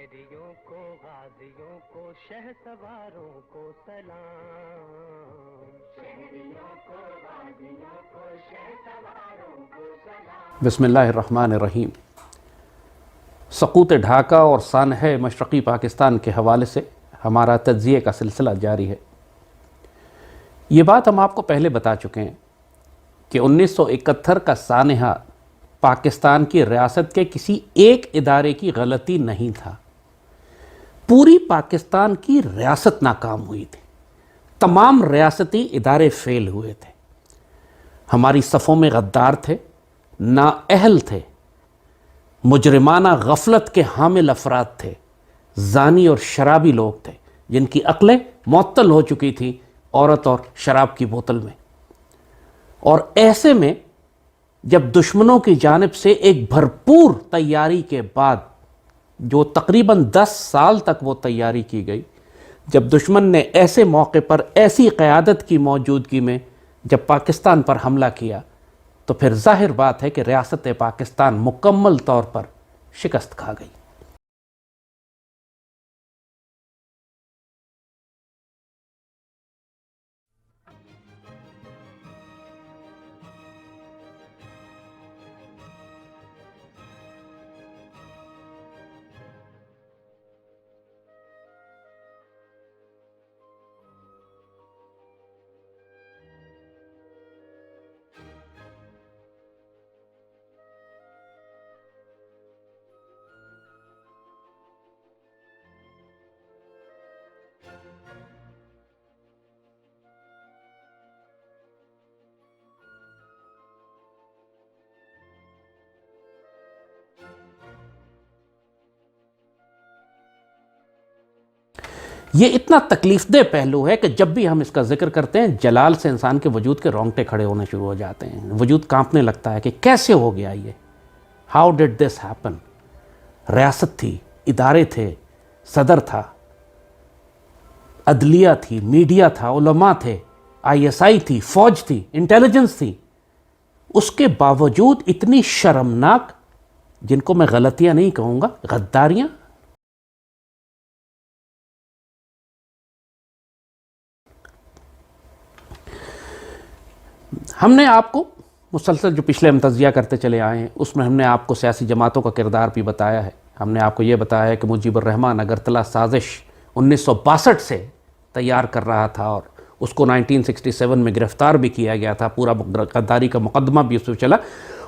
شہریوں کو غازیوں کو شہسواروں کو سلام، شہریوں کو غازیوں کو شہسواروں کو سلام۔ بسم اللہ الرحمن الرحیم۔ سقوط ڈھاکہ اور سانحہ مشرقی پاکستان کے حوالے سے ہمارا تجزیے کا سلسلہ جاری ہے۔ یہ بات ہم آپ کو پہلے بتا چکے ہیں کہ 1971 کا سانحہ پاکستان کی ریاست کے کسی ایک ادارے کی غلطی نہیں تھا، پوری پاکستان کی ریاست ناکام ہوئی تھی، تمام ریاستی ادارے فیل ہوئے تھے، ہماری صفوں میں غدار تھے، نااہل تھے، مجرمانہ غفلت کے حامل افراد تھے، زانی اور شرابی لوگ تھے جن کی عقلیں معطل ہو چکی تھیں عورت اور شراب کی بوتل میں۔ اور ایسے میں جب دشمنوں کی جانب سے ایک بھرپور تیاری کے بعد، جو تقریباً 10 سال تک وہ تیاری کی گئی، جب دشمن نے ایسے موقع پر ایسی قیادت کی موجودگی میں جب پاکستان پر حملہ کیا، تو پھر ظاہر بات ہے کہ ریاست پاکستان مکمل طور پر شکست کھا گئی۔ یہ اتنا تکلیف دہ پہلو ہے کہ جب بھی ہم اس کا ذکر کرتے ہیں جلال سے انسان کے وجود کے رونگٹے کھڑے ہونے شروع ہو جاتے ہیں، وجود کانپنے لگتا ہے کہ کیسے ہو گیا یہ، ہاؤ ڈڈ دس ہیپن۔ ریاست تھی، ادارے تھے، صدر تھا، عدلیہ تھی، میڈیا تھا، علماء تھے، ISI تھی، فوج تھی، انٹیلیجنس تھی، اس کے باوجود اتنی شرمناک، جن کو میں غلطیاں نہیں کہوں گا، غداریاں۔ ہم نے آپ کو مسلسل جو پچھلے ہم تجزیہ کرتے چلے آئے ہیں، اس میں ہم نے آپ کو سیاسی جماعتوں کا کردار بھی بتایا ہے۔ ہم نے آپ کو یہ بتایا ہے کہ مجیب الرحمن اگرتلا سازش 1962 سے تیار کر رہا تھا، اور اس کو 1967 میں گرفتار بھی کیا گیا تھا، پورا غداری کا مقدمہ بھی اس پہ چلا،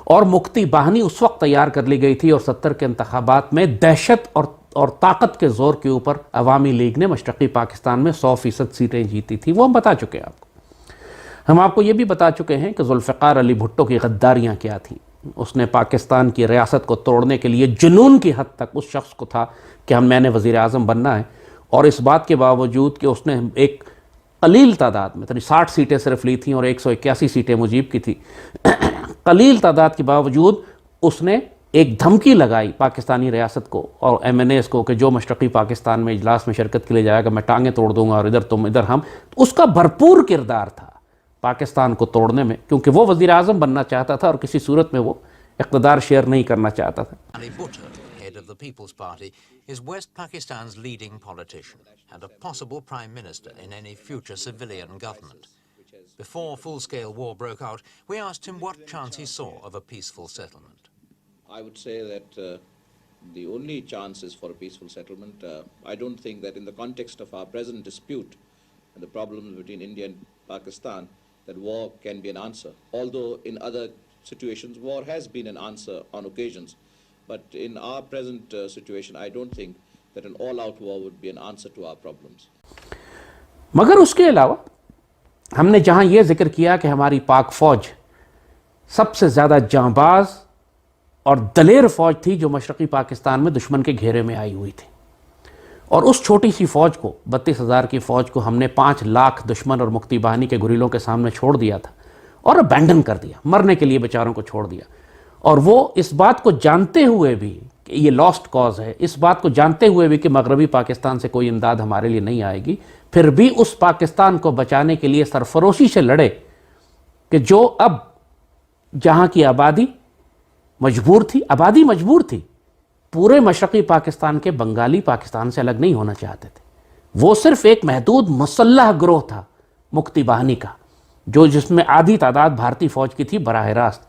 اور مکتی باہنی اس وقت تیار کر لی گئی تھی، اور 70 کے انتخابات میں دہشت اور طاقت کے زور کے اوپر عوامی لیگ نے مشرقی پاکستان میں 100% سیٹیں جیتی تھی۔ وہ ہم بتا چکے ہیں آپ کو۔ ہم آپ کو یہ بھی بتا چکے ہیں کہ ذوالفقار علی بھٹو کی غداریاں کیا تھیں۔ اس نے پاکستان کی ریاست کو توڑنے کے لیے جنون کی حد تک اس شخص کو تھا کہ میں نے وزیر اعظم بننا ہے، اور اس بات کے باوجود کہ اس نے ایک قلیل تعداد میں 60 سیٹیں صرف لی تھیں اور 181 سیٹیں مجیب کی تھی، قلیل تعداد کے باوجود اس نے ایک دھمکی لگائی پاکستانی ریاست کو اور MNAs کو کہ جو مشرقی پاکستان میں اجلاس میں شرکت کے لیے جائے گا میں ٹانگیں توڑ دوں گا، اور ادھر تم ادھر ہم۔ اس کا بھرپور کردار تھا پاکستان کو توڑنے میں، کیونکہ وہ وزیر اعظم بننا چاہتا تھا اور کسی صورت میں وہ اقتدار شیئر نہیں کرنا چاہتا تھا۔ Ali Bhutto, head of the People's Party, is West Pakistan's leading politician and a possible prime minister in any future civilian government. Before full-scale war broke out, we asked him what chance he saw of a peaceful settlement. I would say that the only chance is for a peaceful settlement. I don't think that in the context of our present dispute and the problems between India and Pakistan, that war can be an answer. Although in other situations, war has been an answer on occasions. But in our present situation, I don't think that an all-out war would be an answer to our problems. مگر اس کے علاوہ ہم نے جہاں یہ ذکر کیا کہ ہماری پاک فوج سب سے زیادہ جانباز اور دلیر فوج تھی جو مشرقی پاکستان میں دشمن کے گھیرے میں آئی ہوئی تھی، اور اس چھوٹی سی فوج کو 32,000 کی فوج کو ہم نے 5 لاکھ دشمن اور مکتی باہنی کے گریلوں کے سامنے چھوڑ دیا تھا، اور ابینڈن کر دیا، مرنے کے لیے بیچاروں کو چھوڑ دیا۔ اور وہ اس بات کو جانتے ہوئے بھی کہ یہ لاسٹ کاز ہے، اس بات کو جانتے ہوئے بھی کہ مغربی پاکستان سے کوئی امداد ہمارے لیے نہیں آئے گی، پھر بھی اس پاکستان کو بچانے کے لیے سرفروشی سے لڑے کہ جو اب جہاں کی آبادی مجبور تھی پورے مشرقی پاکستان کے بنگالی پاکستان سے الگ نہیں ہونا چاہتے تھے. وہ صرف ایک محدود مسلح گروہ تھا مکتی باہنی کا, جس میں آدھی تعداد بھارتی فوج کی تھی براہ راست,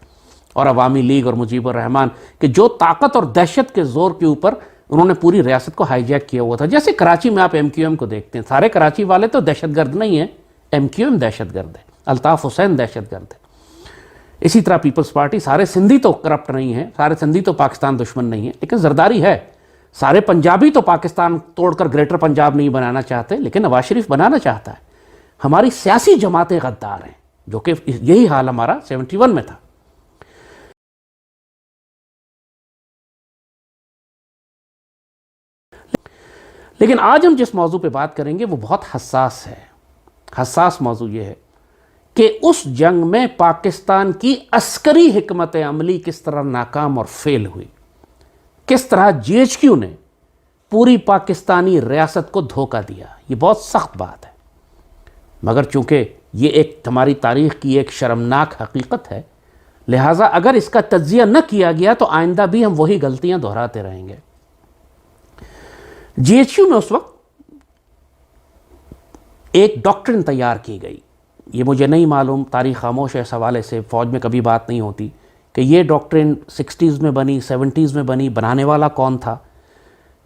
اور عوامی لیگ اور مجیب الرحمان کہ جو طاقت اور دہشت کے زور کے اوپر انہوں نے پوری ریاست کو ہائی جیک کیا ہوا تھا. جیسے کراچی میں آپ ایم کیو ایم کو دیکھتے ہیں, سارے کراچی والے تو دہشت گرد نہیں ہیں, ایم کیو ایم دہشت گرد ہے, الطاف حسین دہشت گرد ہے. اسی طرح پیپلز پارٹی, سارے سندھی تو کرپٹ نہیں ہیں, سارے سندھی تو پاکستان دشمن نہیں ہیں, لیکن زرداری ہے. سارے پنجابی تو پاکستان توڑ کر گریٹر پنجاب نہیں بنانا چاہتے, لیکن نواز شریف بنانا چاہتا ہے. ہماری سیاسی جماعتیں غدار ہیں, جو کہ یہی حال ہمارا 71 میں تھا. لیکن آج ہم جس موضوع پہ بات کریں گے وہ بہت حساس ہے. حساس موضوع یہ ہے کہ اس جنگ میں پاکستان کی عسکری حکمت عملی کس طرح ناکام اور فیل ہوئی, کس طرح جی ایچ کیو نے پوری پاکستانی ریاست کو دھوکہ دیا. یہ بہت سخت بات ہے, مگر چونکہ یہ ایک ہماری تاریخ کی ایک شرمناک حقیقت ہے, لہٰذا اگر اس کا تجزیہ نہ کیا گیا تو آئندہ بھی ہم وہی غلطیاں دہراتے رہیں گے. جی ایچ کیو میں اس وقت ایک ڈاکٹرن تیار کی گئی. یہ مجھے نہیں معلوم, تاریخ خاموش ہے اس حوالے سے, فوج میں کبھی بات نہیں ہوتی کہ یہ ڈاکٹرن 60s میں بنی, 70s میں بنی, بنانے والا کون تھا,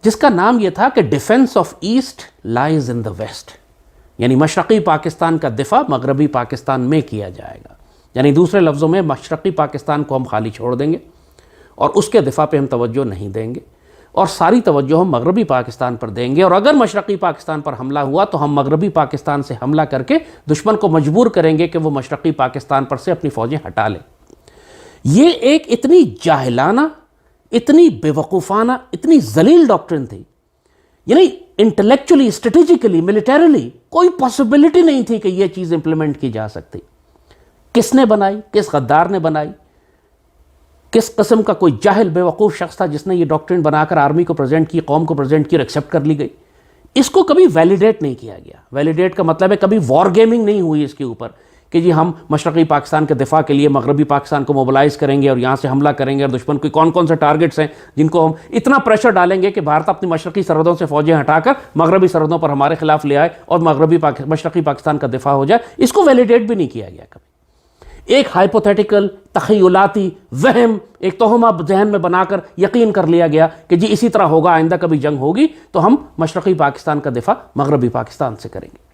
جس کا نام یہ تھا کہ defence of east lies in the west, یعنی مشرقی پاکستان کا دفاع مغربی پاکستان میں کیا جائے گا. یعنی دوسرے لفظوں میں مشرقی پاکستان کو ہم خالی چھوڑ دیں گے اور اس کے دفاع پہ ہم توجہ نہیں دیں گے, اور ساری توجہ ہم مغربی پاکستان پر دیں گے, اور اگر مشرقی پاکستان پر حملہ ہوا تو ہم مغربی پاکستان سے حملہ کر کے دشمن کو مجبور کریں گے کہ وہ مشرقی پاکستان پر سے اپنی فوجیں ہٹا لیں. یہ ایک اتنی جاہلانہ, اتنی بے وقوفانہ, اتنی ذلیل ڈاکٹرن تھی. یعنی انٹلیکچولی, اسٹریٹجیکلی, ملیٹریلی کوئی پاسبلٹی نہیں تھی کہ یہ چیز امپلیمنٹ کی جا سکتی. کس نے بنائی, کس غدار نے بنائی, کس قسم کا کوئی جاہل بے وقوف شخص تھا جس نے یہ ڈاکٹرن بنا کر آرمی کو پریزنٹ کی, قوم کو پریزنٹ کی اور ایکسیپٹ کر لی گئی. اس کو کبھی ویلیڈیٹ نہیں کیا گیا. ویلیڈیٹ کا مطلب ہے کبھی وار گیمنگ نہیں ہوئی اس کے اوپر کہ جی ہم مشرقی پاکستان کے دفاع کے لیے مغربی پاکستان کو موبلائز کریں گے اور یہاں سے حملہ کریں گے, اور دشمن کے کون کون سے ٹارگٹس ہیں جن کو ہم اتنا پریشر ڈالیں گے کہ بھارت اپنی مشرقی سرحدوں سے فوجیں ہٹا کر مغربی سرحدوں پر ہمارے خلاف لے آئے اور مشرقی پاکستان کا دفاع ہو جائے. اس کو ویلیڈیٹ بھی نہیں کیا گیا کبھی. ایک ہائپوتھیٹیکل, تخیلاتی وہم, ایک توہمہ ذہن میں بنا کر یقین کر لیا گیا کہ جی اسی طرح ہوگا, آئندہ کبھی جنگ ہوگی تو ہم مشرقی پاکستان کا دفاع مغربی پاکستان سے کریں گے.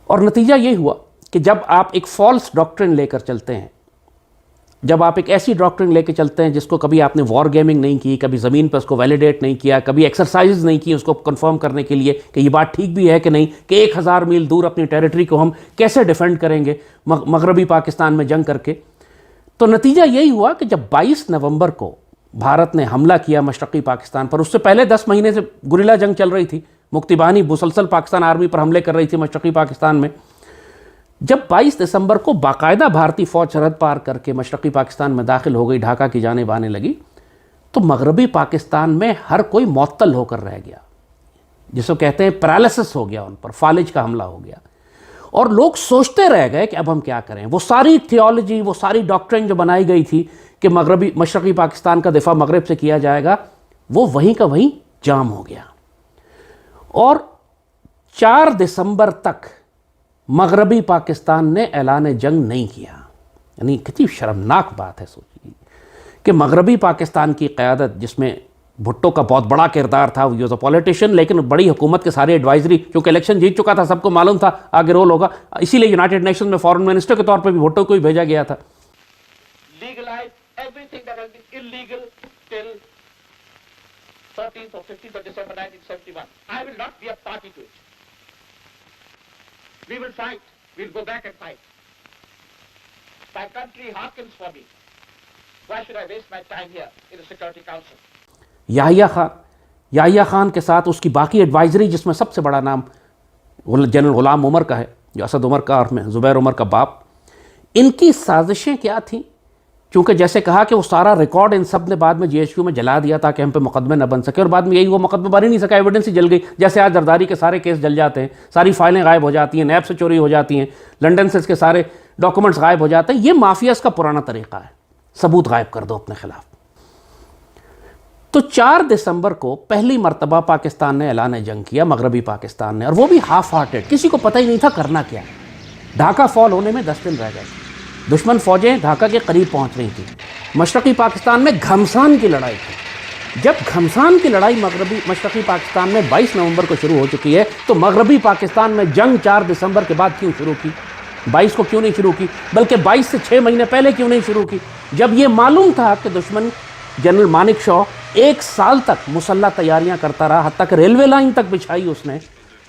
اور نتیجہ یہ ہوا کہ جب آپ ایک فالس ڈاکٹرن لے کر چلتے ہیں, جب آپ ایک ایسی ڈاکٹرن لے کے چلتے ہیں جس کو کبھی آپ نے وار گیمنگ نہیں کی, کبھی زمین پر اس کو ویلیڈیٹ نہیں کیا, کبھی ایکسرسائز نہیں کی اس کو کنفرم کرنے کے لیے کہ یہ بات ٹھیک بھی ہے کہ نہیں, کہ 1000 میل دور اپنی ٹیریٹری کو ہم کیسے ڈیفینڈ کریں گے مغربی پاکستان میں جنگ کر کے, تو نتیجہ یہی ہوا کہ جب 22 نومبر کو بھارت نے حملہ کیا مشرقی پاکستان پر, اس سے پہلے 10 مہینے سے گریلا جنگ چل رہی تھی, مکتی باہنی مسلسل پاکستان آرمی پر حملے کر رہی تھی مشرقی پاکستان میں. جب 22 دسمبر کو باقاعدہ بھارتی فوج سرحد پار کر کے مشرقی پاکستان میں داخل ہو گئی, ڈھاکہ کی جانب آنے لگی, تو مغربی پاکستان میں ہر کوئی معطل ہو کر رہ گیا, جس کو کہتے ہیں پیرالسس ہو گیا, ان پر فالج کا حملہ ہو گیا, اور لوگ سوچتے رہ گئے کہ اب ہم کیا کریں. وہ ساری تھیولوجی, وہ ساری ڈاکٹرن جو بنائی گئی تھی کہ مشرقی پاکستان کا دفاع مغرب سے کیا جائے گا, وہ وہیں کا وہیں جام ہو گیا. اور 4 دسمبر تک مغربی پاکستان نے اعلان جنگ نہیں کیا. یعنی کتنی شرمناک بات ہے سوچیے کہ مغربی پاکستان کی قیادت, جس میں بھٹو کا بہت بڑا کردار تھا, وہ واز اے پولیٹیشین, لیکن بڑی حکومت کے سارے ایڈوائزری, کیونکہ الیکشن جیت چکا تھا, سب کو معلوم تھا آگے رول ہوگا, اسی لیے یونائٹڈ نیشنز میں فارن منسٹر کے طور پہ بھی بھٹو کو ہی بھیجا گیا تھا. Legalize everything that has been illegal till 13th or 15th of December 1971. I will not be a party to it. We will fight. We'll go back and fight. My country hearkens for me. Why should I waste my time here in the Security Council? Yahya Khan کے ساتھ اس کی باقی advisory, جس میں سب سے بڑا نام general Ghulam Umar کا ہے, جو اسد عمر کا اور زبیر عمر کا باپ. ان کی سازشیں کیا تھیں؟ چونکہ جیسے کہا کہ وہ سارا ریکارڈ ان سب نے بعد میں جی ایچ کیو میں جلا دیا تاکہ ہم پہ مقدمے نہ بن سکے, اور بعد میں یہی وہ مقدمہ بن ہی نہیں سکا, ایویڈنس ہی جل گئی. جیسے آج زرداری کے سارے کیس جل جاتے ہیں, ساری فائلیں غائب ہو جاتی ہیں, نیب سے چوری ہو جاتی ہیں, لنڈن سے اس کے سارے ڈاکومنٹس غائب ہو جاتے ہیں. یہ مافیاز کا پرانا طریقہ ہے, ثبوت غائب کر دو اپنے خلاف. تو 4 دسمبر کو پہلی مرتبہ پاکستان نے اعلان جنگ کیا، مغربی پاکستان نے، اور وہ بھی ہاف ہارٹڈ، کسی کو پتہ ہی نہیں تھا کرنا کیا ہے۔ ڈھاکہ فال ہونے میں 10 دن رہ گئے، دشمن فوجیں ڈھاکہ کے قریب پہنچ رہی تھیں، مشرقی پاکستان میں گھمسان کی لڑائی تھی۔ جب گھمسان کی لڑائی مشرقی پاکستان میں 22 نومبر کو شروع ہو چکی ہے، تو مغربی پاکستان میں جنگ 4 دسمبر کے بعد کیوں شروع کی؟ 22 کو کیوں نہیں شروع کی؟ بلکہ 22 سے 6 مہینے پہلے کیوں نہیں شروع کی؟ جب یہ معلوم تھا کہ دشمن جنرل مانک شاہ 1 سال تک مسلح تیاریاں کرتا رہا، حتیٰ کہ ریلوے لائن تک بچھائی اس نے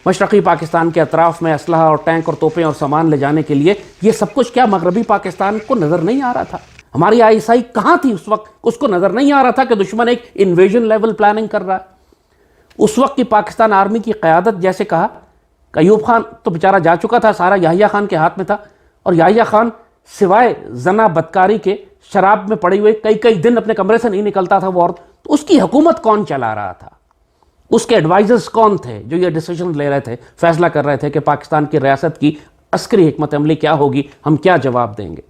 مشرقی پاکستان کے اطراف میں اسلحہ اور ٹینک اور توپیں اور سامان لے جانے کے لیے، یہ سب کچھ کیا مغربی پاکستان کو نظر نہیں آ رہا تھا؟ ہماری آئی ایس آئی کہاں تھی اس وقت؟ اس کو نظر نہیں آ رہا تھا کہ دشمن ایک انویژن لیول پلاننگ کر رہا ہے۔ اس وقت کی پاکستان آرمی کی قیادت، جیسے کہا کہ ایوب خان تو بیچارہ جا چکا تھا، سارا یحییٰ خان کے ہاتھ میں تھا، اور یحییٰ خان سوائے زنا بدکاری کے شراب میں پڑے ہوئے کئی دن اپنے کمرے سے نہیں نکلتا تھا وہ عورت۔ تو اس کی حکومت کون چلا رہا تھا؟ اس کے ایڈوائزرز کون تھے جو یہ ڈیسیژن لے رہے تھے، فیصلہ کر رہے تھے کہ پاکستان کی ریاست کی عسکری حکمت عملی کیا ہوگی، ہم کیا جواب دیں گے؟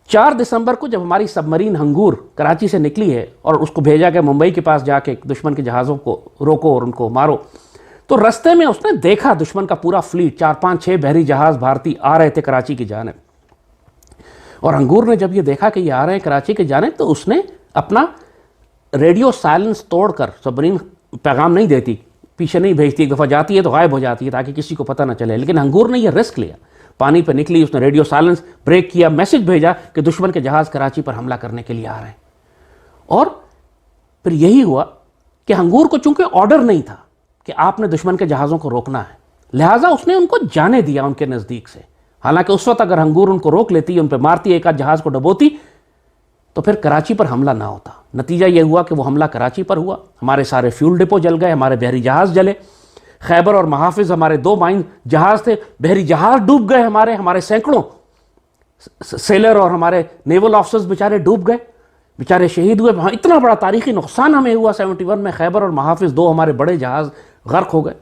4 دسمبر کو جب ہماری سب مرین ہنگور کراچی سے نکلی ہے اور اس کو بھیجا گیا ممبئی کے پاس جا کے دشمن کے جہازوں کو روکو اور ان کو مارو، تو رستے میں اس نے دیکھا دشمن کا پورا فلیٹ، 4 5 6 بحری جہاز بھارتی آ رہے تھے کراچی کی جانب، اور ہنگور نے جب یہ دیکھا کہ یہ آ رہے ہیں کراچی کی جانب، تو اس نے اپنا ریڈیو سائلنس توڑ کر، سب مرین پیغام نہیں دیتی، پیچھے نہیں بھیجتی، ایک دفعہ جاتی ہے تو غائب ہو جاتی ہے تاکہ کسی کو پتہ نہ چلے، لیکن ہنگور نے یہ رسک لیا، پانی پہ نکلی، اس نے ریڈیو سائلنس بریک کیا، میسج بھیجا کہ دشمن کے جہاز کراچی پر حملہ کرنے کے لیے آ رہے ہیں۔ اور پھر یہی ہوا کہ ہنگور کو چونکہ آرڈر نہیں تھا کہ آپ نے دشمن کے جہازوں کو روکنا ہے، لہٰذا اس نے ان کو جانے دیا ان کے نزدیک سے، حالانکہ اس وقت اگر ہنگور ان کو روک لیتی، ان پہ مارتی، ایک آدھ جہاز کو ڈبوتی، تو پھر کراچی پر حملہ نہ ہوتا۔ نتیجہ یہ ہوا کہ وہ حملہ کراچی پر ہوا، ہمارے سارے فیول ڈپو جل گئے، ہمارے بحری جہاز جلے، خیبر اور محافظ ہمارے 2 مائن جہاز تھے، بحری جہاز ڈوب گئے، ہمارے سینکڑوں سیلر اور ہمارے نیول آفیسرز بیچارے ڈوب گئے، بیچارے شہید ہوئے۔ اتنا بڑا تاریخی نقصان ہمیں ہوا 71 میں، خیبر اور محافظ 2 ہمارے بڑے جہاز غرق ہو گئے،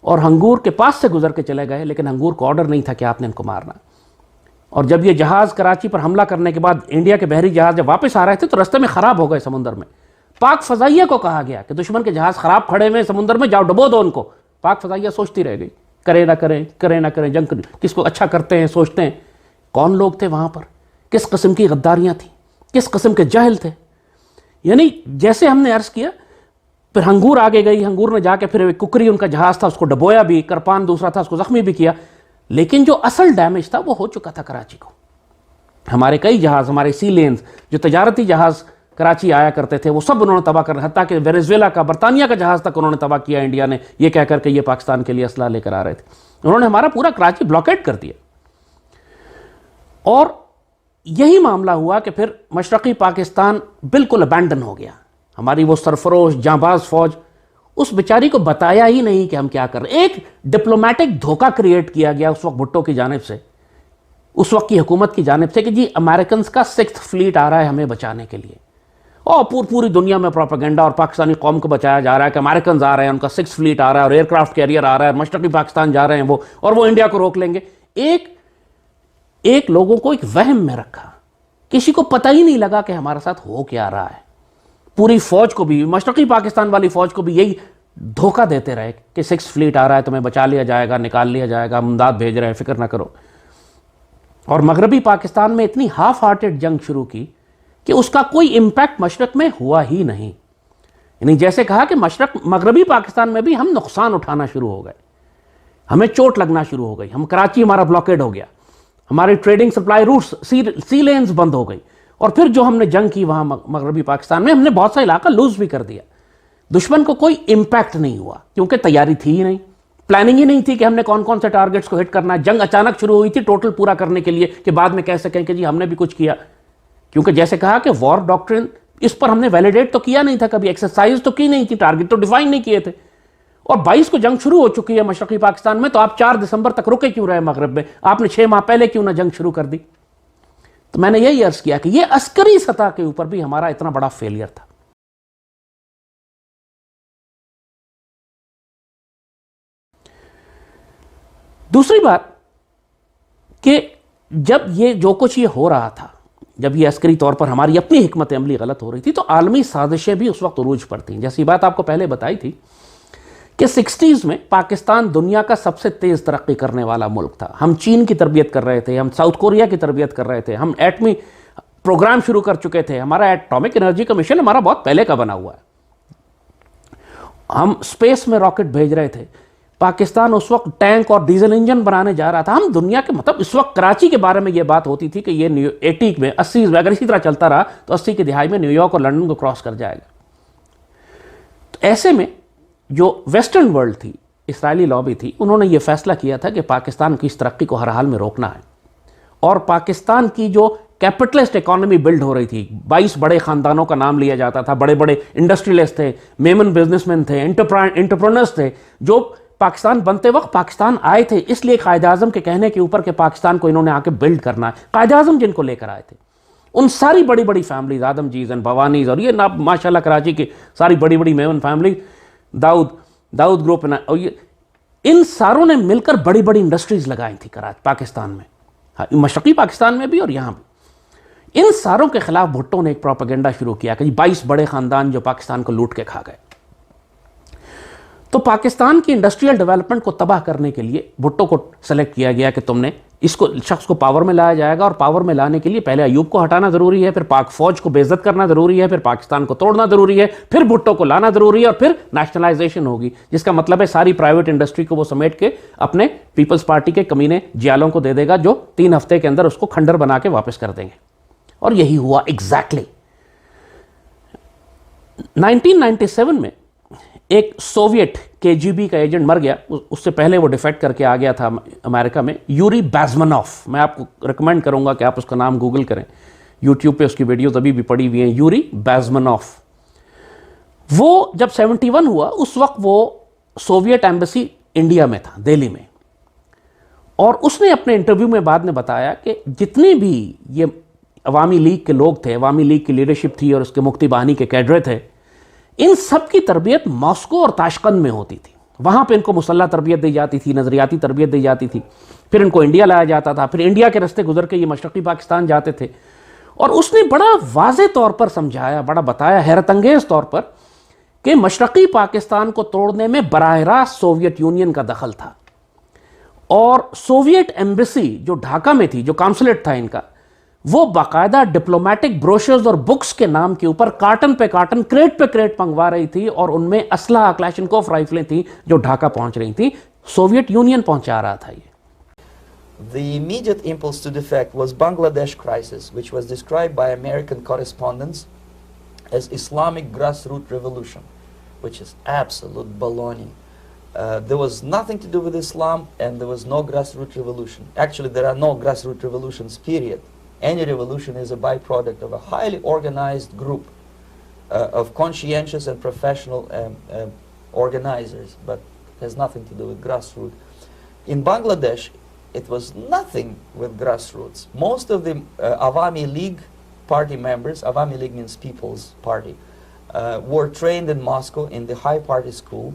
اور ہنگور کے پاس سے گزر کے چلے گئے، لیکن ہنگور کو آرڈر نہیں تھا کہ آپ نے ان کو مارنا۔ اور جب یہ جہاز کراچی پر حملہ کرنے کے بعد انڈیا کے بحری جہاز جب واپس آ رہے تھے تو رستے میں خراب ہو گئے سمندر میں، پاک فضائیہ کو کہا گیا کہ دشمن کے جہاز خراب کھڑے ہوئے سمندر میں، جاؤ ڈبو دو ان کو۔ پاک فضائیہ سوچتی رہ گئی، کرے نہ کریں جنگ کس کو اچھا کرتے ہیں سوچتے ہیں۔ کون لوگ تھے وہاں پر؟ کس قسم کی غداریاں تھیں، کس قسم کے جہل تھے؟ یعنی جیسے ہم نے عرض کیا، پھر ہنگور آگے گئی، ہنگور نے جا کے پھر ککری ان کا جہاز تھا اس کو ڈبویا بھی، کرپان دوسرا تھا اس کو زخمی بھی کیا، لیکن جو اصل ڈیمیج تھا وہ ہو چکا تھا کراچی کو۔ ہمارے کئی جہاز، ہمارے سی لینز جو تجارتی جہاز کراچی آیا کرتے تھے، وہ سب انہوں نے تباہ کر، حتیٰ کہ وینزویلا کا، برطانیہ کا جہاز تک انہوں نے تباہ کیا انڈیا نے، یہ کہہ کر کہ یہ پاکستان کے لیے اسلحہ لے کر آ رہے تھے۔ انہوں نے ہمارا پورا کراچی بلاکیڈ کر دیا۔ اور یہی معاملہ ہوا کہ پھر مشرقی پاکستان بالکل ابینڈن ہو گیا، ہماری وہ سرفروش جانباز فوج اس بیچاری کو بتایا ہی نہیں کہ ہم کیا کر رہے ہیں۔ ایک ڈپلومیٹک دھوکہ کریٹ کیا گیا اس وقت بھٹو کی جانب سے، اس وقت کی حکومت کی جانب سے، کہ جی امریکنز کا 6th فلیٹ آ رہا ہے ہمیں بچانے کے لیے، اور پوری دنیا میں پروپیگنڈا، اور پاکستانی قوم کو بچایا جا رہا ہے کہ امریکنز آ رہے ہیں، ان کا 6th فلیٹ آ رہا ہے، اور ایئر کرافٹ کیریئر آ رہا ہے، مشرقی پاکستان جا رہے ہیں وہ، اور وہ انڈیا کو روک لیں گے۔ ایک لوگوں کو ایک وہم میں رکھا، کسی کو پتہ ہی نہیں لگا کہ ہمارے ساتھ ہو کیا رہا ہے۔ پوری فوج کو بھی، مشرقی پاکستان والی فوج کو بھی یہی دھوکہ دیتے رہے کہ 6th فلیٹ آ رہا ہے، تمہیں بچا لیا جائے گا، نکال لیا جائے گا، ہم امداد بھیج رہے ہیں، فکر نہ کرو۔ اور مغربی پاکستان میں اتنی ہاف ہارٹڈ جنگ شروع کی کہ اس کا کوئی امپیکٹ مشرق میں ہوا ہی نہیں۔ یعنی جیسے کہا کہ مغربی پاکستان میں بھی ہم نقصان اٹھانا شروع ہو گئے، ہمیں چوٹ لگنا شروع ہو گئی، کراچی ہمارا بلاکیڈ ہو گیا، ہماری ٹریڈنگ سپلائی روٹس، سی لینز بند ہو گئی، اور پھر جو ہم نے جنگ کی وہاں مغربی پاکستان میں، ہم نے بہت سا علاقہ لوز بھی کر دیا۔ دشمن کو کوئی امپیکٹ نہیں ہوا کیونکہ تیاری تھی ہی نہیں، پلاننگ ہی نہیں تھی کہ ہم نے کون سے ٹارگٹس کو ہٹ کرنا ہے۔ جنگ اچانک شروع ہوئی تھی ٹوٹل پورا کرنے کے لیے کہ بعد میں کہہ سکیں کہ جی ہم نے بھی کچھ کیا، کیونکہ جیسے کہا کہ وار ڈاکٹرن اس پر ہم نے ویلیڈیٹ تو کیا نہیں تھا، کبھی ایکسرسائز تو کی نہیں تھی، ٹارگٹ تو ڈیفائن نہیں کیے تھے۔ اور 22 کو جنگ شروع ہو چکی ہے مشرقی پاکستان میں، تو آپ 4 دسمبر تک رکے کیوں رہے مغرب میں؟ آپ نے 6 ماہ پہلے کیوں نہ جنگ شروع کر دی؟ تو میں نے یہی عرض کیا کہ یہ عسکری سطح کے اوپر بھی ہمارا اتنا بڑا فیلئر تھا۔ دوسری بات کہ جب یہ جو کچھ یہ ہو رہا تھا، جب یہ عسکری طور پر ہماری اپنی حکمت عملی غلط ہو رہی تھی تو عالمی سازشیں بھی اس وقت عروج پر تھیں. جیسی بات آپ کو پہلے بتائی تھی کہ 60s میں پاکستان دنیا کا سب سے تیز ترقی کرنے والا ملک تھا. ہم چین کی تربیت کر رہے تھے, ہم ساؤتھ کوریا کی تربیت کر رہے تھے, ہم ایٹمی پروگرام شروع کر چکے تھے, ہمارا ایٹامک انرجی کا مشن ہمارا بہت پہلے کا بنا ہوا ہے, ہم اسپیس میں راکٹ بھیج رہے تھے. پاکستان اس وقت ٹینک اور ڈیزل انجن بنانے جا رہا تھا. ہم دنیا کے مطلب اس وقت کراچی کے بارے میں یہ بات ہوتی تھی کہ یہ 80 میں 80 میں اگر اسی طرح چلتا رہا تو 80 کی دہائی میں نیو یارک اور لنڈن کو کراس کر جائے گا. تو ایسے میں جو ویسٹرن ورلڈ تھی, اسرائیلی لابی تھی, انہوں نے یہ فیصلہ کیا تھا کہ پاکستان کی اس ترقی کو ہر حال میں روکنا ہے. اور پاکستان کی جو کیپٹلسٹ اکانومی بلڈ ہو رہی تھی, 22 بڑے خاندانوں کا نام لیا جاتا تھا, بڑے بڑے انڈسٹریلسٹ تھے, میمن بزنس مین تھے, انٹرپرنرز تھے, جو پاکستان بنتے وقت پاکستان آئے تھے اس لیے قائد اعظم کے کہنے کے اوپر کہ پاکستان کو انہوں نے آ کے بلڈ کرنا ہے. قائد اعظم جن کو لے کر آئے تھے, ان ساری بڑی بڑی فیملیز, آدم جیز اینڈ بھوانیز, اور یہ ماشاءاللہ کراچی کی ساری بڑی بڑی میمن فیملی, داؤد گروپ, اور یہ ان ساروں نے مل کر بڑی بڑی انڈسٹریز لگائی تھی پاکستان میں, مشرقی پاکستان میں بھی اور یہاں بھی. ان ساروں کے خلاف بھٹو نے ایک پروپیگنڈا شروع کیا کہ 22 بڑے خاندان جو پاکستان کو لوٹ کے کھا گئے. تو پاکستان کی انڈسٹریل ڈیولپمنٹ کو تباہ کرنے کے لیے بھٹو کو سلیکٹ کیا گیا کہ تم نے اس کو شخص کو پاور میں لایا جائے گا, اور پاور میں لانے کے لیے پہلے ایوب کو ہٹانا ضروری ہے, پھر پاک فوج کو بے عزت کرنا ضروری ہے, پھر پاکستان کو توڑنا ضروری ہے, پھر بھٹو کو لانا ضروری ہے, اور پھر نیشنلائزیشن ہوگی, جس کا مطلب ہے ساری پرائیویٹ انڈسٹری کو وہ سمیٹ کے اپنے پیپلز پارٹی کے کمینے جیالوں کو دے دے گا, جو 3 ہفتے کے اندر اس کو کھنڈر بنا کے واپس کر دیں گے. اور یہی ہوا ایگزیکٹلی. 1997 میں ایک سوویٹ KGB کا ایجنٹ مر گیا, اس سے پہلے وہ ڈیفیکٹ کر کے آ گیا تھا امریکہ میں, یوری بیزمنوف. میں آپ کو ریکمینڈ کروں گا کہ آپ اس کا نام گوگل کریں, یوٹیوب پہ اس کی ویڈیوز ابھی بھی پڑی ہوئی ہیں. یوری بیزمنوف, وہ جب 71 ہوا اس وقت وہ سوویٹ ایمبیسی انڈیا میں تھا, دہلی میں, اور اس نے اپنے انٹرویو میں بعد میں بتایا کہ جتنے بھی یہ عوامی لیگ کے لوگ تھے, عوامی لیگ کی لیڈرشپ تھی اور اس کے مکتی باہنی کے کیڈرے تھے, ان سب کی تربیت ماسکو اور تاشقند میں ہوتی تھی. وہاں پہ ان کو مسلح تربیت دی جاتی تھی, نظریاتی تربیت دی جاتی تھی, پھر ان کو انڈیا لایا جاتا تھا, پھر انڈیا کے رستے گزر کے یہ مشرقی پاکستان جاتے تھے. اور اس نے بڑا واضح طور پر سمجھایا, بڑا بتایا حیرت انگیز طور پر, کہ مشرقی پاکستان کو توڑنے میں براہ راست سوویت یونین کا دخل تھا. اور سوویت ایمبیسی جو ڈھاکہ میں تھی, جو کانسولیٹ تھا ان کا, وہ باقاعدہ ڈپلومیٹک بروشرز اور بکس کے نام کے اوپر کارٹن پہ کارٹن, کریٹ پہ کریٹ منگوا رہی تھی, اور ان میں اسلحہ کلاشنکوف رائفلیں تھیں جو ڈھاکہ پہنچ رہی تھیں. سوویت یونین پہنچا رہا تھا یہ. The immediate impulse to defect was Bangladesh crisis, which was described by American correspondents as Islamic grassroots revolution, which is absolute baloney. There was nothing to do with Islam, and there was no grassroots revolution. Actually, there are no grassroots revolutions, period. Any revolution is a byproduct of a highly organized group of conscientious and professional organizers, but it has nothing to do with grassroots. In Bangladesh, it was nothing with grassroots. Most of the Awami League party members, Awami League means People's Party, were trained in Moscow in the High Party School.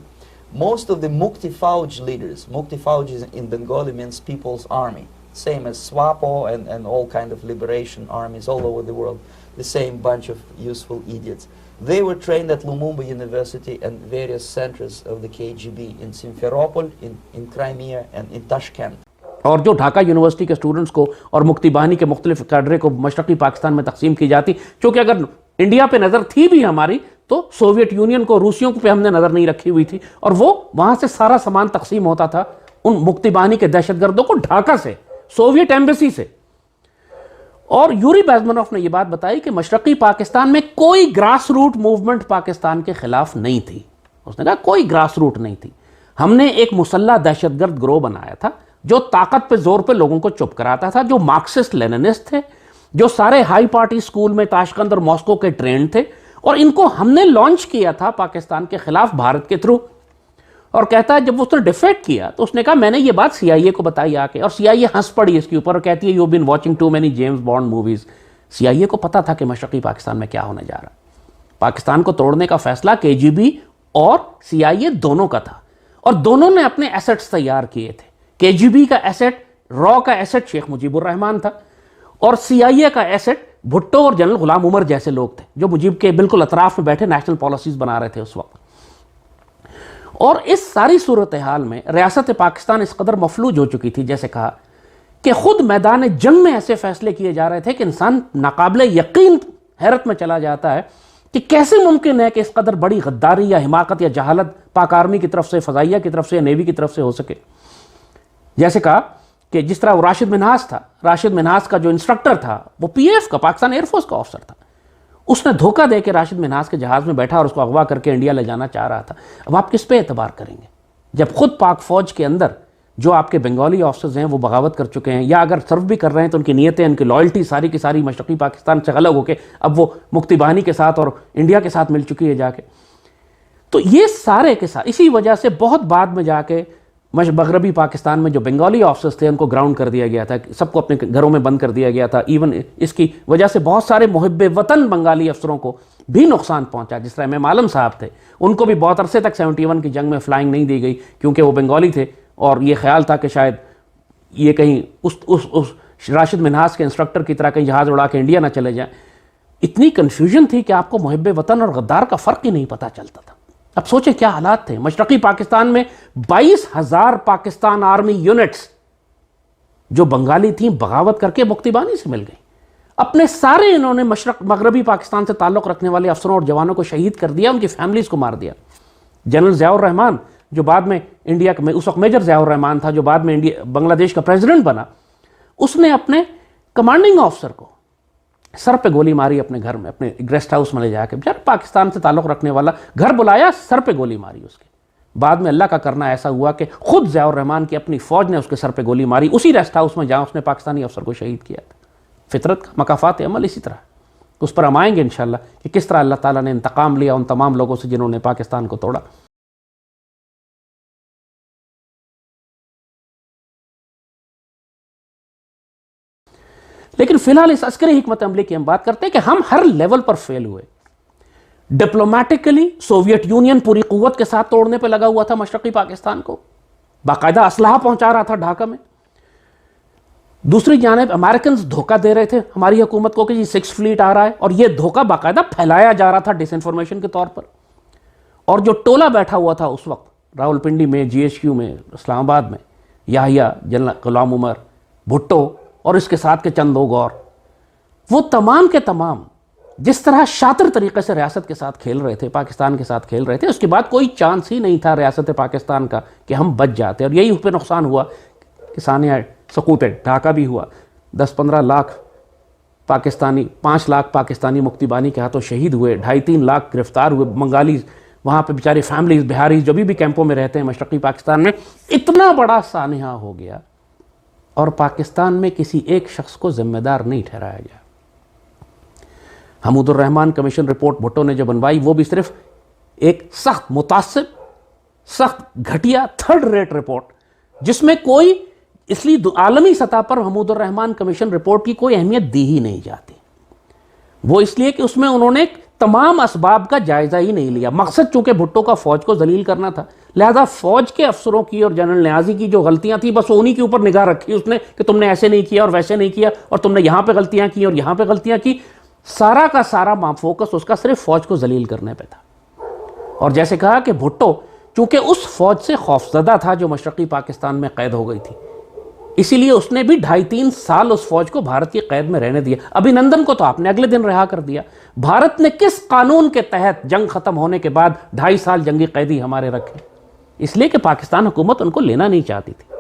Most of the Mukti Fauj leaders, Mukti Fauj in Bengali means People's Army, same as SWAPO and all kind of liberation armies all over the world, the same bunch of useful idiots. They were trained at Lumumba University and various centers of the KGB in Simferopol, in Crimea and in Tashkent. اور جو Dhaka university کے students کو اور مکتی باہنی کے مختلف کیڈرے کو مشرقی پاکستان میں تقسیم کی جاتی, چونکہ اگر انڈیا پہ نظر تھی بھی ہماری تو سوویت یونین کو, روسیوں پہ ہم نے نظر نہیں رکھی ہوئی تھی, اور وہ وہاں سے سارا سامان تقسیم ہوتا تھا ان مکتی باہنی کے دہشت گردوں کو ڈھاکہ سے, سوویت ایمبیسی سے. اور یوری بیزمنوف نے یہ بات بتائی کہ مشرقی پاکستان میں کوئی گراس روٹ موومنٹ پاکستان کے خلاف نہیں تھی. اس نے کہا کوئی گراس روٹ نہیں تھی, ہم نے ایک مسلح دہشت گرد گروہ بنایا تھا جو طاقت پہ زور پہ لوگوں کو چپ کراتا تھا, جو مارکسسٹ لیننسٹ تھے, جو سارے ہائی پارٹی سکول میں تاشقند اور ماسکو کے ٹرینڈ تھے, اور ان کو ہم نے لانچ کیا تھا پاکستان کے خلاف بھارت کے تھرو. اور کہتا ہے جب اس نے ڈیفیکٹ کیا تو اس نے کہا میں نے یہ بات CIA کو بتائی آ کے, اور CIA ہنس پڑی اس کے اوپر اور کہتی ہے you been watching too many James Bond movies. CIA کو پتا تھا کہ مشرقی پاکستان میں کیا ہونے جا رہا. پاکستان کو توڑنے کا فیصلہ KGB اور CIA دونوں کا تھا, اور دونوں نے اپنے ایسٹس تیار کیے تھے. KGB کا ایسٹ, را کا ایسٹ شیخ مجیب الرحمان تھا, اور CIA کا ایسٹ بھٹو اور جنرل غلام عمر جیسے لوگ تھے جو مجیب کے بالکل اطراف میں بیٹھے نیشنل پالیسیز بنا رہے تھے اس وقت. اور اس ساری صورتحال میں ریاست پاکستان اس قدر مفلوج ہو چکی تھی، جیسے کہا کہ خود میدان جنگ میں ایسے فیصلے کیے جا رہے تھے کہ انسان ناقابل یقین حیرت میں چلا جاتا ہے کہ کیسے ممکن ہے کہ اس قدر بڑی غداری یا حماقت یا جہالت پاک آرمی کی طرف سے، فضائیہ کی طرف سے یا نیوی کی طرف سے ہو سکے. جیسے کہا کہ جس طرح وہ راشد منہاس تھا، راشد منہاس کا جو انسٹرکٹر تھا وہ پی ایف کا، پاکستان ایئر فورس کا آفسر تھا، اس نے دھوکہ دے کے راشد منہاس کے جہاز میں بیٹھا اور اس کو اغوا کر کے انڈیا لے جانا چاہ رہا تھا. اب آپ کس پہ اعتبار کریں گے جب خود پاک فوج کے اندر جو آپ کے بنگالی آفسرز ہیں وہ بغاوت کر چکے ہیں، یا اگر سرو بھی کر رہے ہیں تو ان کی نیتیں، ان کی لائلٹی ساری کی ساری مشرقی پاکستان سے الگ ہو کے اب وہ مکتی باہنی کے ساتھ اور انڈیا کے ساتھ مل چکی ہے جا کے. تو یہ سارے کے ساتھ اسی وجہ سے بہت بعد میں جا کے مغربی پاکستان میں جو بنگالی آفسرز تھے ان کو گراؤنڈ کر دیا گیا تھا، سب کو اپنے گھروں میں بند کر دیا گیا تھا. ایون اس کی وجہ سے بہت سارے محب وطن بنگالی افسروں کو بھی نقصان پہنچا. جس طرح امام عالم صاحب تھے، ان کو بھی بہت عرصے تک 71 کی جنگ میں فلائنگ نہیں دی گئی کیونکہ وہ بنگالی تھے اور یہ خیال تھا کہ شاید یہ کہیں اس راشد منہاس کے انسٹرکٹر کی طرح کہیں جہاز اڑا کے انڈیا نہ چلے جائیں. اتنی کنفیوژن تھی کہ آپ کو محب وطن اور غدار کا فرق ہی نہیں پتہ چلتا تھا. اب سوچیں کیا حالات تھے. مشرقی پاکستان میں 22,000 پاکستان آرمی یونٹس جو بنگالی تھیں بغاوت کر کے مکتی بانی سے مل گئیں. اپنے سارے انہوں نے مغربی پاکستان سے تعلق رکھنے والے افسروں اور جوانوں کو شہید کر دیا، ان کی فیملیز کو مار دیا. جنرل ضیاء الرحمان جو بعد میں انڈیا کا، اس وقت میجر ضیاء الرحمان تھا جو بعد میں بنگلہ دیش کا پریزیڈنٹ بنا، اس نے اپنے کمانڈنگ آفسر کو سر پہ گولی ماری اپنے گھر میں، اپنے گیسٹ ہاؤس میں لے جا کے. پاکستان سے تعلق رکھنے والا گھر بلایا، سر پہ گولی ماری اس کے. بعد میں اللہ کا کرنا ایسا ہوا کہ خود ضیاء الرحمان کی اپنی فوج نے اس کے سر پہ گولی ماری اسی ریسٹ ہاؤس میں جہاں اس نے پاکستانی افسر کو شہید کیا تھا. فطرت کا مکافات عمل اسی طرح اس پر ہم آئیں گے انشاءاللہ کہ کس طرح اللہ تعالیٰ نے انتقام لیا ان تمام لوگوں سے جنہوں نے پاکستان کو توڑا. لیکن فی الحال اس عسکری حکمت عملی کی ہم بات کرتے ہیں کہ ہم ہر لیول پر فیل ہوئے. ڈپلومیٹکلی سوویت یونین پوری قوت کے ساتھ توڑنے پہ لگا ہوا تھا مشرقی پاکستان کو، باقاعدہ اسلحہ پہنچا رہا تھا ڈھاکہ میں. دوسری جانب امریکنز دھوکہ دے رہے تھے ہماری حکومت کو کہ یہ 6 فلیٹ آ رہا ہے، اور یہ دھوکہ باقاعدہ پھیلایا جا رہا تھا ڈس انفارمیشن کے طور پر. اور جو ٹولہ بیٹھا ہوا تھا اس وقت راولپنڈی میں، جی ایچ کیو میں، اسلام آباد میں، یحییٰ، جنرل غلام عمر، بھٹو اور اس کے ساتھ کے چند لوگ اور، وہ تمام کے تمام جس طرح شاطر طریقے سے ریاست کے ساتھ کھیل رہے تھے، پاکستان کے ساتھ کھیل رہے تھے، اس کے بعد کوئی چانس ہی نہیں تھا ریاست پاکستان کا کہ ہم بچ جاتے. اور یہی اس پہ نقصان ہوا کہ ثانیہ سقوط ڈھاکہ بھی ہوا. 10-15 لاکھ پاکستانی، 5 لاکھ پاکستانی مکتی بانی کے ہاتھوں شہید ہوئے، 2.5-3 لاکھ گرفتار ہوئے. بنگالی وہاں پہ بیچارے فیملیز، بہاری جو بھی کیمپوں میں رہتے ہیں مشرقی پاکستان میں، اتنا بڑا سانحہ ہو گیا اور پاکستان میں کسی ایک شخص کو ذمہ دار نہیں ٹھہرایا گیا. حمود الرحمان کمیشن رپورٹ بھٹو نے جو بنوائی وہ بھی صرف ایک سخت متعصب، سخت گھٹیا، تھرڈ ریٹ رپورٹ، جس میں کوئی، اس لیے عالمی سطح پر حمود الرحمان کمیشن رپورٹ کی کوئی اہمیت دی ہی نہیں جاتی. وہ اس لیے کہ اس میں انہوں نے تمام اسباب کا جائزہ ہی نہیں لیا. مقصد چونکہ بھٹو کا فوج کو ذلیل کرنا تھا، لہذا فوج کے افسروں کی اور جنرل نیازی کی جو غلطیاں تھیں بس انہی کے اوپر نگاہ رکھی اس نے کہ تم نے ایسے نہیں کیا اور ویسے نہیں کیا اور تم نے یہاں پہ غلطیاں کی اور یہاں پہ غلطیاں کی. سارا کا سارا فوکس اس کا صرف فوج کو ذلیل کرنے پہ تھا. اور جیسے کہا کہ بھٹو چونکہ اس فوج سے خوفزدہ تھا جو مشرقی پاکستان میں قید ہو گئی تھی، اسی لیے اس نے بھی 2.5-3 سال اس فوج کو بھارت کی قید میں رہنے دیا. ابھینندن کو تو آپ نے اگلے دن رہا کر دیا. بھارت نے کس قانون کے تحت جنگ ختم ہونے کے بعد 2.5 سال جنگی قیدی ہمارے رکھے؟ اس لیے کہ پاکستان حکومت ان کو لینا نہیں چاہتی تھی.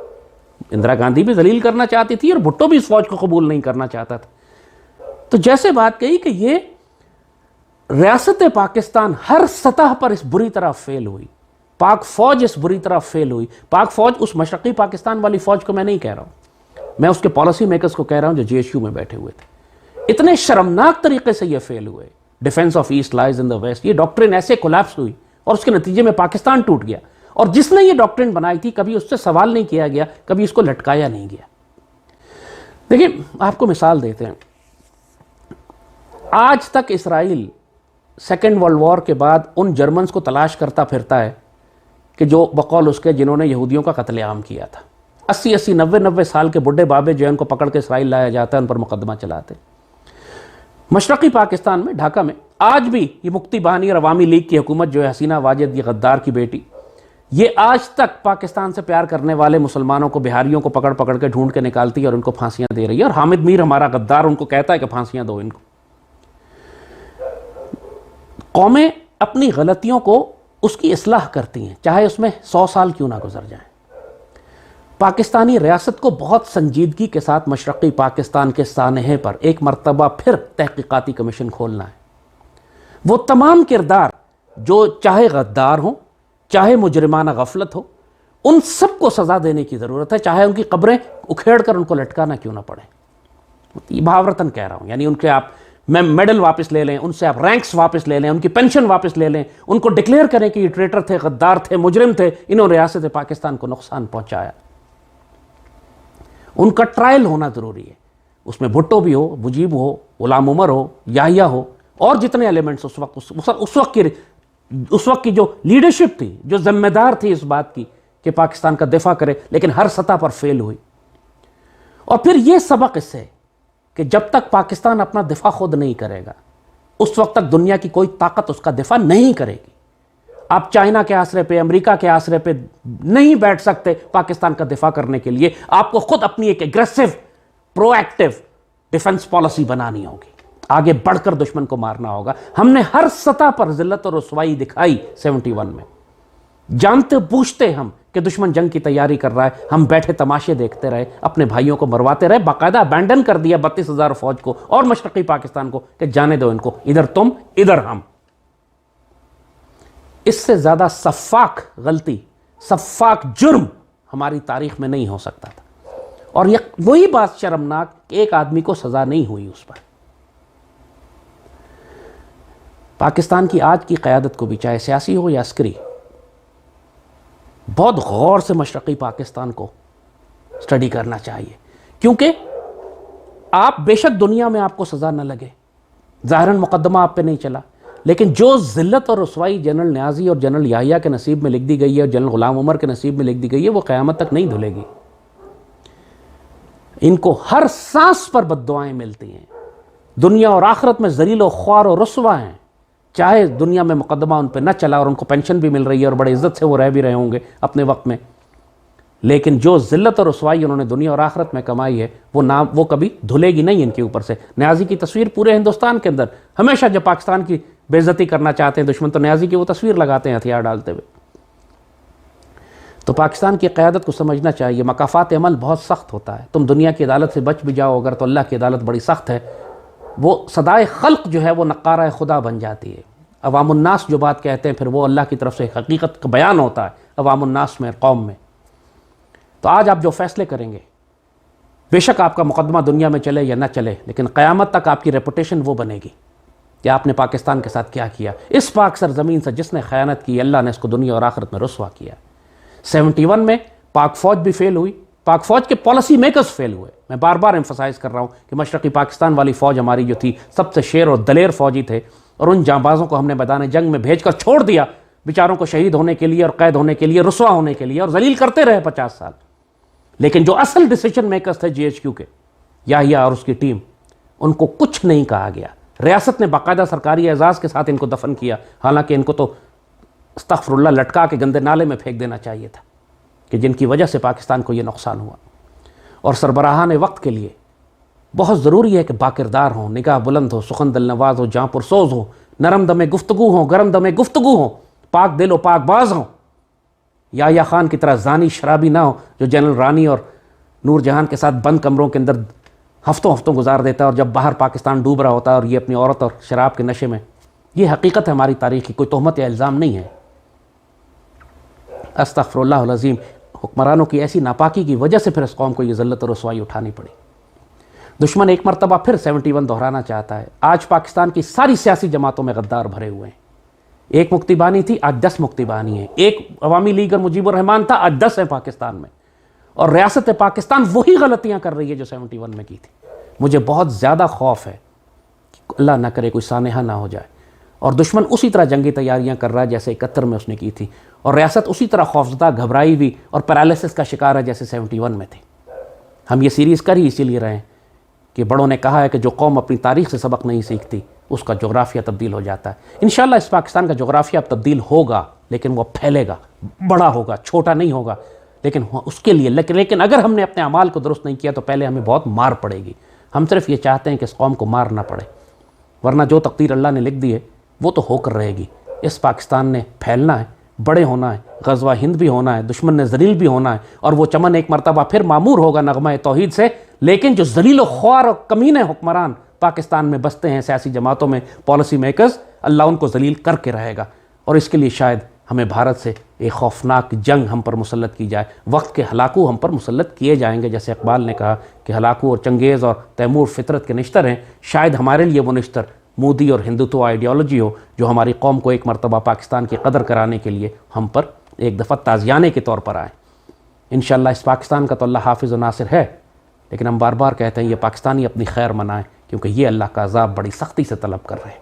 اندرا گاندھی بھی ذلیل کرنا چاہتی تھی اور بھٹو بھی اس فوج کو قبول نہیں کرنا چاہتا تھا. تو جیسے بات کہی کہ یہ ریاست پاکستان ہر سطح پر اس بری طرح فیل ہوئی، پاک فوج اس بری طرح فیل ہوئی. پاک فوج اس مشرقی پاکستان والی فوج کو میں نہیں کہہ رہا ہوں، میں اس کے پالیسی میکرز کو کہہ رہا ہوں جو جے ایچ یو میں بیٹھے ہوئے تھے. اتنے شرمناک طریقے سے یہ فیل ہوئے. Defence of east lies in the west, یہ ڈاکٹرن ایسے کولیپس ہوئی اور اس کے نتیجے میں پاکستان ٹوٹ گیا. اور جس نے یہ ڈاکٹرن بنائی تھی کبھی اس سے سوال نہیں کیا گیا، کبھی اس کو لٹکایا نہیں گیا. دیکھیں آپ کو مثال دیتے ہیں. آج تک اسرائیل سیکنڈ ورلڈ وار کے بعد ان جرمنز کو تلاش کرتا پھرتا ہے کہ جو بقول اس کے جنہوں نے یہودیوں کا قتل عام کیا تھا. 80-90 سال کے بڈھے بابے جو ہیں ان کو پکڑ کے اسرائیل لایا جاتا ہے، ان پر مقدمہ چلاتے. مشرقی پاکستان میں ڈھاکہ میں آج بھی یہ مکتی بہانی اور عوامی لیگ کی حکومت جو ہے حسینہ واجد یہ غدار کی بیٹی، یہ آج تک پاکستان سے پیار کرنے والے مسلمانوں کو بہاریوں کو پکڑ پکڑ کے ڈھونڈ کے نکالتی ہے اور ان کو پھانسیاں دے رہی ہے، اور حامد میر ہمارا غدار ان کو کہتا ہے کہ پھانسیاں دو ان کو۔ قومیں اپنی غلطیوں کو اس کی اصلاح کرتی ہیں، چاہے اس میں 100 سال کیوں نہ گزر جائیں۔ پاکستانی ریاست کو بہت سنجیدگی کے ساتھ مشرقی پاکستان کے سانحے پر ایک مرتبہ پھر تحقیقاتی کمیشن کھولنا ہے۔ وہ تمام کردار جو چاہے غدار ہوں، چاہے مجرمانہ غفلت ہو، ان سب کو سزا دینے کی ضرورت ہے، چاہے ان کی قبریں اکھیڑ کر ان کو لٹکانا کیوں نہ پڑے۔ یہ بھاورتن کہہ رہا ہوں، یعنی ان کے آپ میڈل واپس لے لیں، ان سے آپ رینکس واپس لے لیں، ان کی پینشن واپس لے لیں، ان کو ڈکلیئر کریں کہ یہ ٹریٹر تھے، غدار تھے، مجرم تھے، انہوں نے ریاست پاکستان کو نقصان پہنچایا۔ ان کا ٹرائل ہونا ضروری ہے، اس میں بھٹو بھی ہو، مجیب ہو، غلام عمر ہو، یحییٰ ہو، اور جتنے ایلیمنٹس اس وقت کی جو لیڈرشپ تھی، جو ذمہ دار تھی اس بات کی کہ پاکستان کا دفاع کرے، لیکن ہر سطح پر فیل ہوئی۔ اور پھر یہ سبق اس سے کہ جب تک پاکستان اپنا دفاع خود نہیں کرے گا، اس وقت تک دنیا کی کوئی طاقت اس کا دفاع نہیں کرے گی۔ آپ چائنا کے آسرے پہ، امریکہ کے آسرے پہ نہیں بیٹھ سکتے پاکستان کا دفاع کرنے کے لیے، آپ کو خود اپنی ایک ایگریسو، پرو ایکٹیو ڈیفنس پالیسی بنانی ہوگی، آگے بڑھ کر دشمن کو مارنا ہوگا۔ ہم نے ہر سطح پر ذلت اور رسوائی دکھائی 71 میں، جانتے بوجھتے ہم کہ دشمن جنگ کی تیاری کر رہا ہے، ہم بیٹھے تماشے دیکھتے رہے، اپنے بھائیوں کو مرواتے رہے، باقاعدہ ابینڈن کر دیا 32,000 فوج کو اور مشرقی پاکستان کو کہ جانے دو ان کو، ادھر تم ادھر ہم۔ اس سے زیادہ سفاک غلطی، سفاک جرم ہماری تاریخ میں نہیں ہو سکتا تھا، اور وہی بات شرمناک کہ ایک آدمی کو سزا نہیں ہوئی اس پر۔ پاکستان کی آج کی قیادت کو بھی، چاہے سیاسی ہو یا عسکری، بہت غور سے مشرقی پاکستان کو سٹڈی کرنا چاہیے، کیونکہ آپ بے شک دنیا میں آپ کو سزا نہ لگے، ظاہراً مقدمہ آپ پہ نہیں چلا، لیکن جو ذلت اور رسوائی جنرل نیازی اور جنرل یحییٰ کے نصیب میں لکھ دی گئی ہے اور جنرل غلام عمر کے نصیب میں لکھ دی گئی ہے، وہ قیامت تک نہیں دھلے گی۔ ان کو ہر سانس پر بد دعائیں ملتی ہیں، دنیا اور آخرت میں ذلیل و خوار و رسوا ہیں، چاہے دنیا میں مقدمہ ان پہ نہ چلا اور ان کو پینشن بھی مل رہی ہے اور بڑے عزت سے وہ رہ بھی رہے ہوں گے اپنے وقت میں، لیکن جو ذلت اور رسوائی انہوں نے دنیا اور آخرت میں کمائی ہے وہ کبھی دھلے گی نہیں ان کے اوپر سے۔ نیازی کی تصویر پورے ہندوستان کے اندر ہمیشہ جب پاکستان کی بے عزتی کرنا چاہتے ہیں دشمن تو نیازی کی وہ تصویر لگاتے ہیں ہتھیار ڈالتے ہوئے۔ تو پاکستان کی قیادت کو سمجھنا چاہیے مکافات عمل بہت سخت ہوتا ہے، تم دنیا کی عدالت سے بچ بھی جاؤ اگر تو اللہ کی عدالت بڑی سخت ہے، وہ صدائے خلق جو ہے وہ نقارہ خدا بن جاتی ہے۔ عوام الناس جو بات کہتے ہیں پھر وہ اللہ کی طرف سے حقیقت کا بیان ہوتا ہے عوام الناس میں، قوم میں۔ تو آج آپ جو فیصلے کریں گے، بے شک آپ کا مقدمہ دنیا میں چلے یا نہ چلے، لیکن قیامت تک آپ کی ریپوٹیشن وہ بنے گی کہ آپ نے پاکستان کے ساتھ کیا کیا۔ اس پاک سرزمین سے جس نے خیانت کی، اللہ نے اس کو دنیا اور آخرت میں رسوا کیا۔ 71 میں پاک فوج بھی فیل ہوئی، پاک فوج کے پالیسی میکرز فیل ہوئے۔ میں بار بار ایمفسائز کر رہا ہوں کہ مشرقی پاکستان والی فوج ہماری جو تھی سب سے شیر اور دلیر فوجی تھے، اور ان جانبازوں کو ہم نے میدان جنگ میں بھیج کر چھوڑ دیا بیچاروں کو شہید ہونے کے لیے اور قید ہونے کے لیے، رسوا ہونے کے لیے، اور ذلیل کرتے رہے 50 سال۔ لیکن جو اصل ڈیسیجن میکرز تھے GHQ کے، یحییٰ اور اس کی ٹیم، ان کو کچھ نہیں کہا گیا۔ ریاست نے باقاعدہ سرکاری اعزاز کے ساتھ ان کو دفن کیا، حالانکہ ان کو تو استغفر اللہ لٹکا کے گندے نالے میں پھینک دینا چاہیے تھا، کہ جن کی وجہ سے پاکستان کو یہ نقصان ہوا۔ اور سربراہان وقت کے لیے بہت ضروری ہے کہ باکردار ہوں، نگاہ بلند ہو، سخن دل نواز ہو، جاں پرسوز ہو، نرم دم گفتگو ہوں، گرم دم گفتگو ہوں، پاک دل و پاک باز ہوں، یحییٰ خان کی طرح زانی شرابی نہ ہو جو جنرل رانی اور نور جہان کے ساتھ بند کمروں کے اندر ہفتوں گزار دیتا ہے، اور جب باہر پاکستان ڈوب رہا ہوتا ہے اور یہ اپنی عورت اور شراب کے نشے میں۔ یہ حقیقت ہے ہماری تاریخ کی، کوئی تہمت یا الزام نہیں ہے۔ استغفر اللہ العظیم، حکمرانوں کی ایسی ناپاکی کی وجہ سے پھر اس قوم کو یہ ذلت اور رسوائی اٹھانی پڑی۔ دشمن ایک مرتبہ پھر 71 دہرانا چاہتا ہے۔ آج پاکستان کی ساری سیاسی جماعتوں میں غدار بھرے ہوئے ہیں۔ ایک مکتی بانی تھی، آج 10 مکتی بانی ہیں۔ ایک عوامی لیگ اور مجیب الرحمان تھا، آج 10 ہیں پاکستان میں، اور ریاست پاکستان وہی غلطیاں کر رہی ہے جو 71 میں کی تھی۔ مجھے بہت زیادہ خوف ہے کہ اللہ نہ کرے کوئی سانحہ نہ ہو جائے، اور دشمن اسی طرح جنگی تیاریاں کر رہا ہے جیسے 71 میں اس نے کی تھی، اور ریاست اسی طرح خوفزدہ، گھبرائی ہوئی اور پیرالسس کا شکار ہے جیسے 71 میں تھی۔ ہم یہ سیریز کر ہی اسی لیے رہے ہیں کہ بڑوں نے کہا ہے کہ جو قوم اپنی تاریخ سے سبق نہیں سیکھتی اس کا جغرافیہ تبدیل ہو جاتا ہے. انشاءاللہ اس پاکستان کا جغرافیہ اب تبدیل ہوگا، لیکن وہ پھیلے گا، بڑا ہوگا، چھوٹا نہیں ہوگا. لیکن اس کے لیے لیکن اگر ہم نے اپنے اعمال کو درست نہیں کیا تو پہلے ہمیں بہت مار پڑے گی. ہم صرف یہ چاہتے ہیں کہ اس قوم کو مار نہ پڑے، ورنہ جو تقدیر اللہ نے لکھ دی ہے وہ تو ہو کر رہے گی. اس پاکستان نے پھیلنا ہے، بڑے ہونا ہے، غزوہ ہند بھی ہونا ہے، دشمن نے ذلیل بھی ہونا ہے، اور وہ چمن ایک مرتبہ پھر معمور ہوگا نغمہ توحید سے. لیکن جو ذلیل و خوار اور کمینے حکمران پاکستان میں بستے ہیں سیاسی جماعتوں میں، پالیسی میکرز، اللہ ان کو ذلیل کر کے رہے گا. اور اس کے لیے شاید ہمیں بھارت سے ایک خوفناک جنگ ہم پر مسلط کی جائے. وقت کے ہلاکو ہم پر مسلط کیے جائیں گے، جیسے اقبال نے کہا کہ ہلاکو اور چنگیز اور تیمور فطرت کے نشتر ہیں. شاید ہمارے لیے وہ نشتر مودی اور ہندوتو آئیڈیالوجی ہو جو ہماری قوم کو ایک مرتبہ پاکستان کی قدر کرانے کے لیے ہم پر ایک دفعہ تازیانے کے طور پر آئے. انشاءاللہ اس پاکستان کا تو اللہ حافظ و ناصر ہے، لیکن ہم بار بار کہتے ہیں یہ پاکستانی اپنی خیر منائیں، کیونکہ یہ اللہ کا عذاب بڑی سختی سے طلب کر رہے ہیں.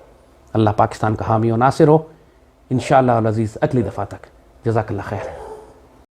اللہ پاکستان کا حامی و ناصر ہو. انشاءاللہ العزیز اگلی دفعہ تک جزاک اللہ خیر.